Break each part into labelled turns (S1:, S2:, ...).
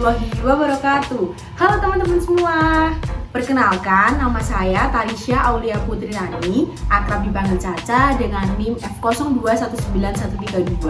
S1: warahmatullahi wabarakatuh. Halo teman-teman semua. Perkenalkan, nama saya Tarisha Aulia Putri Rani, akrab dipanggil Caca dengan NIM F02191132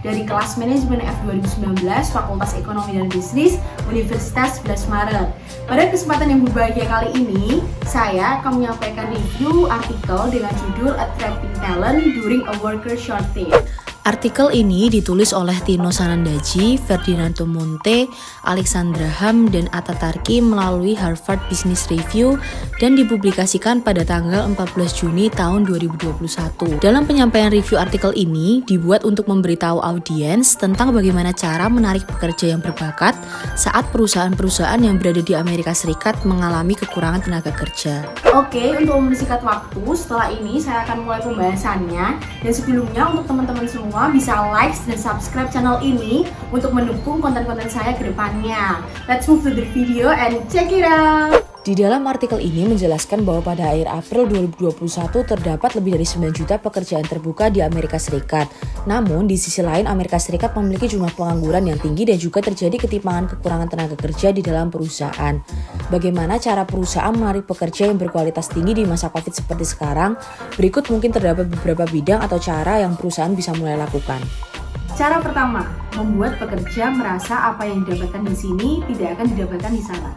S1: dari kelas manajemen F2019 Fakultas Ekonomi dan Bisnis Universitas 11 Maret. Pada kesempatan yang berbahagia kali ini, saya akan menyampaikan review artikel dengan judul Attracting Talent During a Worker Shortage.
S2: Artikel ini ditulis oleh Tino Sanandaji, Ferdinando Monte, Alexandra Ham, dan Atta Tarki melalui Harvard Business Review dan dipublikasikan pada tanggal 14 Juni tahun 2021. Dalam penyampaian review artikel ini dibuat untuk memberitahu audiens tentang bagaimana cara menarik pekerja yang berbakat saat perusahaan-perusahaan yang berada di Amerika Serikat mengalami kekurangan tenaga kerja.
S1: Oke, untuk mempersingkat waktu, setelah ini saya akan mulai pembahasannya. Dan sebelumnya untuk teman-teman semua bisa like dan subscribe channel ini untuk mendukung konten-konten saya ke depannya. Let's move to the video and check it out!
S2: Di dalam artikel ini menjelaskan bahwa pada akhir April 2021 terdapat lebih dari 9 juta pekerjaan terbuka di Amerika Serikat. Namun, di sisi lain Amerika Serikat memiliki jumlah pengangguran yang tinggi dan juga terjadi ketimpangan kekurangan tenaga kerja di dalam perusahaan. Bagaimana cara perusahaan menarik pekerja yang berkualitas tinggi di masa COVID seperti sekarang? Berikut mungkin terdapat beberapa bidang atau cara yang perusahaan bisa mulai lakukan.
S1: Cara pertama, membuat pekerja merasa apa yang didapatkan di sini tidak akan didapatkan di sana.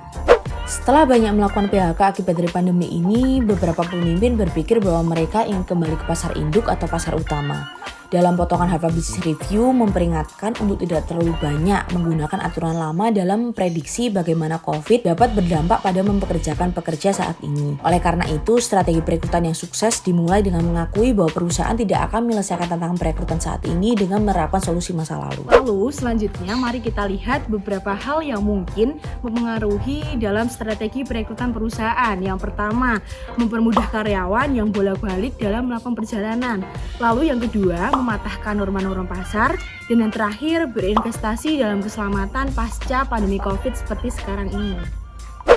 S2: Setelah banyak melakukan PHK akibat dari pandemi ini, beberapa pemimpin berpikir bahwa mereka ingin kembali ke pasar induk atau pasar utama. Dalam potongan Harvard Business Review memperingatkan untuk tidak terlalu banyak menggunakan aturan lama dalam memprediksi bagaimana COVID dapat berdampak pada mempekerjakan pekerja saat ini. Oleh karena itu, strategi perekrutan yang sukses dimulai dengan mengakui bahwa perusahaan tidak akan menyelesaikan tantangan perekrutan saat ini dengan menerapkan solusi masa lalu.
S1: Lalu selanjutnya mari kita lihat beberapa hal yang mungkin mempengaruhi dalam strategi perekrutan perusahaan. Yang pertama, mempermudah karyawan yang bolak-balik dalam melakukan perjalanan. Lalu yang kedua, mematahkan norma-norma pasar, dan yang terakhir berinvestasi dalam keselamatan pasca pandemi COVID seperti sekarang ini.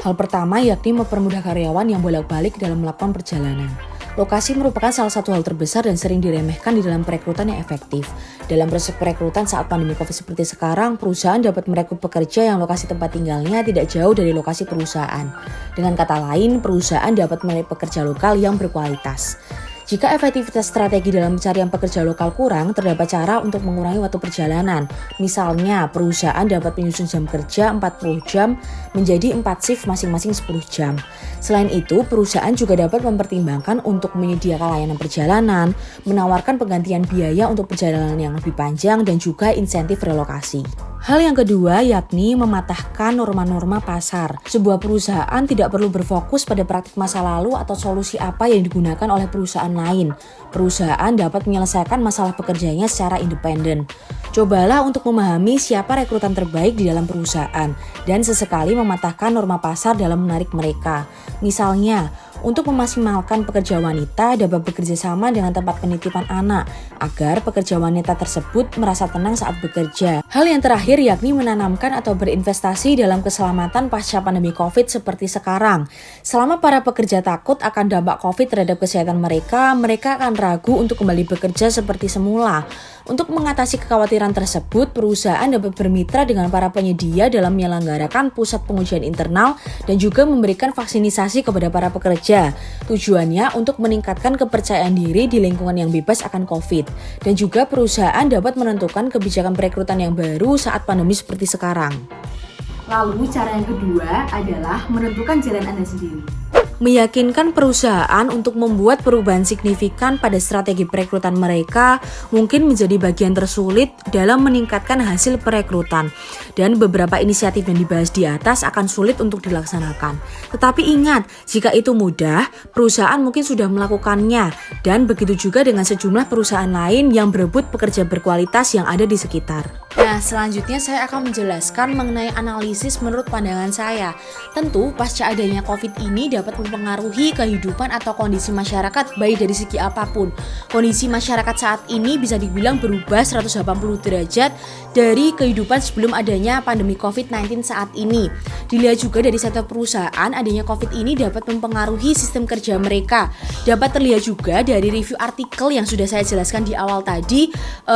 S2: Hal pertama yakni mempermudah karyawan yang bolak-balik dalam melakukan perjalanan. Lokasi merupakan salah satu hal terbesar dan sering diremehkan di dalam perekrutan yang efektif. Dalam proses perekrutan saat pandemi COVID seperti sekarang, perusahaan dapat merekrut pekerja yang lokasi tempat tinggalnya tidak jauh dari lokasi perusahaan. Dengan kata lain, perusahaan dapat menarik pekerja lokal yang berkualitas. Jika efektivitas strategi dalam pencarian pekerja lokal kurang, terdapat cara untuk mengurangi waktu perjalanan. Misalnya, perusahaan dapat menyusun jam kerja 40 jam menjadi 4 shift masing-masing 10 jam. Selain itu, perusahaan juga dapat mempertimbangkan untuk menyediakan layanan perjalanan, menawarkan penggantian biaya untuk perjalanan yang lebih panjang, dan juga insentif relokasi. Hal yang kedua yakni mematahkan norma-norma pasar. Sebuah perusahaan tidak perlu berfokus pada praktik masa lalu atau solusi apa yang digunakan oleh perusahaan lain. Perusahaan dapat menyelesaikan masalah pekerjanya secara independen. Cobalah untuk memahami siapa rekrutan terbaik di dalam perusahaan dan sesekali mematahkan norma pasar dalam menarik mereka. Misalnya, untuk memaksimalkan pekerja wanita dapat bekerja sama dengan tempat penitipan anak agar pekerja wanita tersebut merasa tenang saat bekerja. Hal yang terakhir yakni menanamkan atau berinvestasi dalam keselamatan pasca pandemi COVID seperti sekarang. Selama para pekerja takut akan dampak COVID terhadap kesehatan mereka akan ragu untuk kembali bekerja seperti semula. Untuk mengatasi kekhawatiran tersebut, perusahaan dapat bermitra dengan para penyedia dalam menyelenggarakan pusat pengujian internal dan juga memberikan vaksinisasi kepada para pekerja. Tujuannya untuk meningkatkan kepercayaan diri di lingkungan yang bebas akan COVID. Dan juga perusahaan dapat menentukan kebijakan perekrutan yang baru saat pandemi seperti sekarang.
S1: Lalu cara yang kedua adalah menentukan jalan Anda sendiri.
S2: Meyakinkan perusahaan untuk membuat perubahan signifikan pada strategi perekrutan mereka mungkin menjadi bagian tersulit dalam meningkatkan hasil perekrutan, dan beberapa inisiatif yang dibahas di atas akan sulit untuk dilaksanakan. Tetapi ingat, jika itu mudah, perusahaan mungkin sudah melakukannya, dan begitu juga dengan sejumlah perusahaan lain yang berebut pekerja berkualitas yang ada di sekitar. Nah, selanjutnya saya akan menjelaskan mengenai analisis menurut pandangan saya. Tentu, pasca adanya COVID ini dapat mempengaruhi kehidupan atau kondisi masyarakat baik dari segi apapun. Kondisi masyarakat saat ini bisa dibilang berubah 180 derajat dari kehidupan sebelum adanya pandemi COVID-19 saat ini. Dilihat juga dari sektor perusahaan, adanya COVID ini dapat mempengaruhi sistem kerja mereka. Dapat terlihat juga dari review artikel yang sudah saya jelaskan di awal tadi,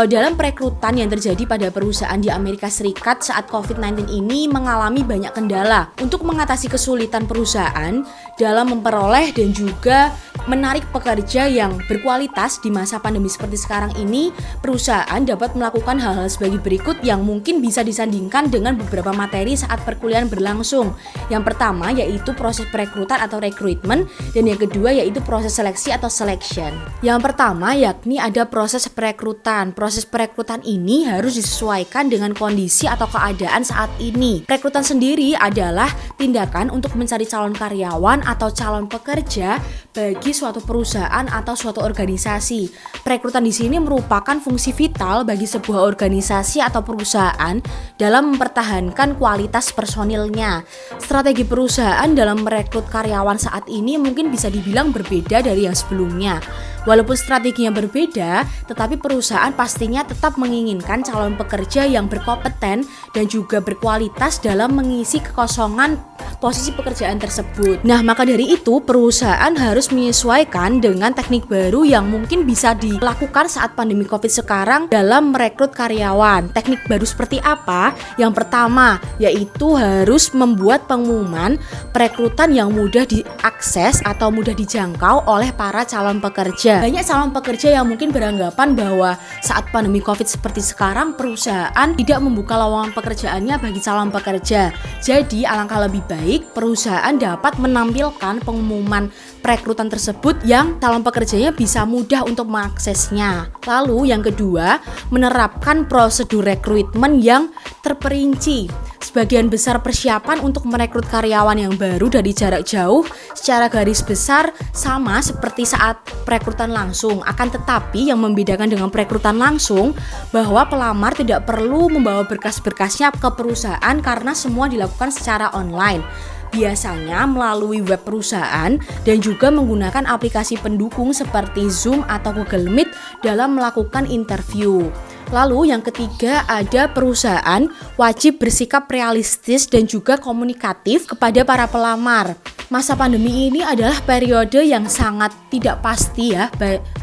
S2: dalam perekrutan yang terjadi pada perusahaan perusahaan di Amerika Serikat saat COVID-19 ini mengalami banyak kendala untuk mengatasi kesulitan perusahaan dalam memperoleh dan juga menarik pekerja yang berkualitas. Di masa pandemi seperti sekarang ini, perusahaan dapat melakukan hal-hal sebagai berikut yang mungkin bisa disandingkan dengan beberapa materi saat perkuliahan berlangsung. Yang pertama yaitu proses perekrutan atau recruitment, dan yang kedua yaitu proses seleksi atau selection. Yang pertama yakni ada proses perekrutan. Proses perekrutan ini harus disesuaikan dengan kondisi atau keadaan saat ini. Perekrutan sendiri adalah tindakan untuk mencari calon karyawan atau calon pekerja bagi suatu perusahaan atau suatu organisasi. Perekrutan di sini merupakan fungsi vital bagi sebuah organisasi atau perusahaan dalam mempertahankan kualitas personilnya. Strategi perusahaan dalam merekrut karyawan saat ini mungkin bisa dibilang berbeda dari yang sebelumnya. Walaupun strateginya berbeda, tetapi perusahaan pastinya tetap menginginkan calon pekerja yang berkompeten dan juga berkualitas dalam mengisi kekosongan posisi pekerjaan tersebut. Nah, maka dari itu perusahaan harus menyesuaikan dengan teknik baru yang mungkin bisa dilakukan saat pandemi COVID sekarang dalam merekrut karyawan. Teknik baru seperti apa? Yang pertama, yaitu harus membuat pengumuman perekrutan yang mudah diakses atau mudah dijangkau oleh para calon pekerja. Banyak calon pekerja yang mungkin beranggapan bahwa saat pandemi COVID seperti sekarang perusahaan tidak membuka lowongan pekerjaannya bagi calon pekerja. Jadi alangkah lebih baik perusahaan dapat menampilkan pengumuman perekrutan tersebut yang calon pekerjanya bisa mudah untuk mengaksesnya. Lalu yang kedua, menerapkan prosedur rekrutmen yang terperinci. Sebagian besar persiapan untuk merekrut karyawan yang baru dari jarak jauh secara garis besar sama seperti saat perekrutan langsung. Akan tetapi yang membedakan dengan perekrutan langsung bahwa pelamar tidak perlu membawa berkas-berkasnya ke perusahaan karena semua dilakukan secara online. Biasanya melalui web perusahaan dan juga menggunakan aplikasi pendukung seperti Zoom atau Google Meet dalam melakukan interview. Lalu yang ketiga, ada perusahaan wajib bersikap realistis dan juga komunikatif kepada para pelamar. Masa pandemi ini adalah periode yang sangat tidak pasti ya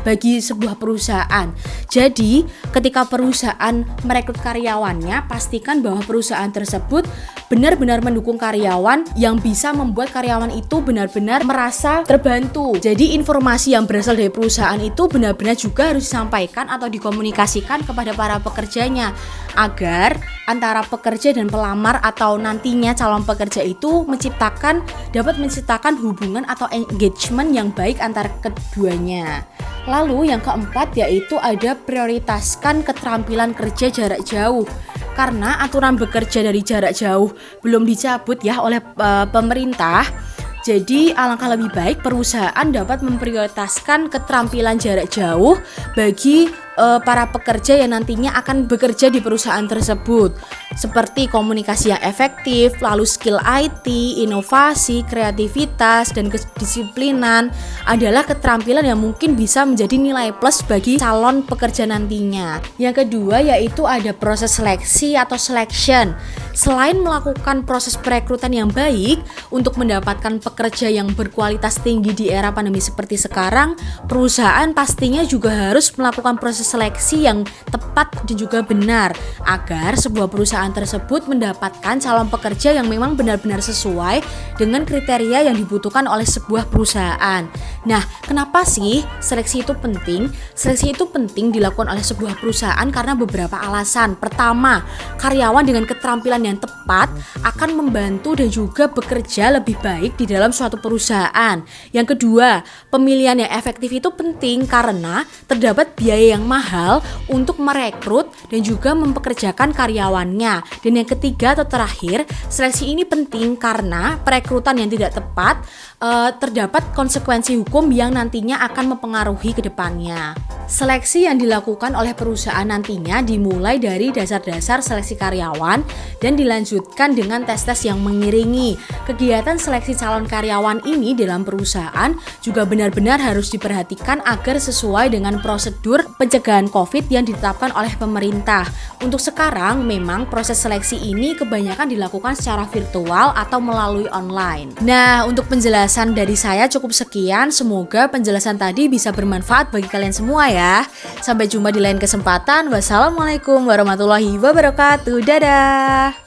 S2: bagi sebuah perusahaan. Jadi ketika perusahaan merekrut karyawannya, pastikan bahwa perusahaan tersebut benar-benar mendukung karyawan yang bisa membuat karyawan itu benar-benar merasa terbantu. Jadi informasi yang berasal dari perusahaan itu benar-benar juga harus disampaikan atau dikomunikasikan kepada para pekerjanya agar antara pekerja dan pelamar atau nantinya calon pekerja itu dapat menciptakan hubungan atau engagement yang baik antara keduanya. Lalu yang keempat yaitu ada prioritaskan keterampilan kerja jarak jauh. Karena aturan bekerja dari jarak jauh belum dicabut ya oleh pemerintah. Jadi alangkah lebih baik perusahaan dapat memprioritaskan keterampilan jarak jauh bagi para pekerja yang nantinya akan bekerja di perusahaan tersebut, seperti komunikasi yang efektif, lalu skill IT, inovasi, kreativitas, dan kedisiplinan adalah keterampilan yang mungkin bisa menjadi nilai plus bagi calon pekerja nantinya. Yang kedua yaitu ada proses seleksi atau selection. Selain melakukan proses perekrutan yang baik untuk mendapatkan pekerja yang berkualitas tinggi di era pandemi seperti sekarang, perusahaan pastinya juga harus melakukan proses seleksi yang tepat dan juga benar agar sebuah perusahaan tersebut mendapatkan calon pekerja yang memang benar-benar sesuai dengan kriteria yang dibutuhkan oleh sebuah perusahaan. Nah, kenapa sih seleksi itu penting? Seleksi itu penting dilakukan oleh sebuah perusahaan karena beberapa alasan. Pertama, karyawan dengan keterampilan yang tepat akan membantu dan juga bekerja lebih baik di dalam suatu perusahaan. Yang kedua, pemilihan yang efektif itu penting karena terdapat biaya yang mahal untuk merekrut dan juga mempekerjakan karyawannya. Dan yang ketiga atau terakhir, seleksi ini penting karena perekrutan yang tidak tepat terdapat konsekuensi hukum yang nantinya akan mempengaruhi ke depannya. Seleksi yang dilakukan oleh perusahaan nantinya dimulai dari dasar-dasar seleksi karyawan dan dilanjutkan dengan tes-tes yang mengiringi. Kegiatan seleksi calon karyawan ini dalam perusahaan juga benar-benar harus diperhatikan agar sesuai dengan prosedur pencegahan COVID yang ditetapkan oleh pemerintah. Untuk sekarang memang proses seleksi ini kebanyakan dilakukan secara virtual atau melalui online. Nah, untuk penjelasan dari saya cukup sekian. Semoga penjelasan tadi bisa bermanfaat bagi kalian semua ya. ya. Sampai jumpa di lain kesempatan. Wassalamualaikum warahmatullahi wabarakatuh. Dadah.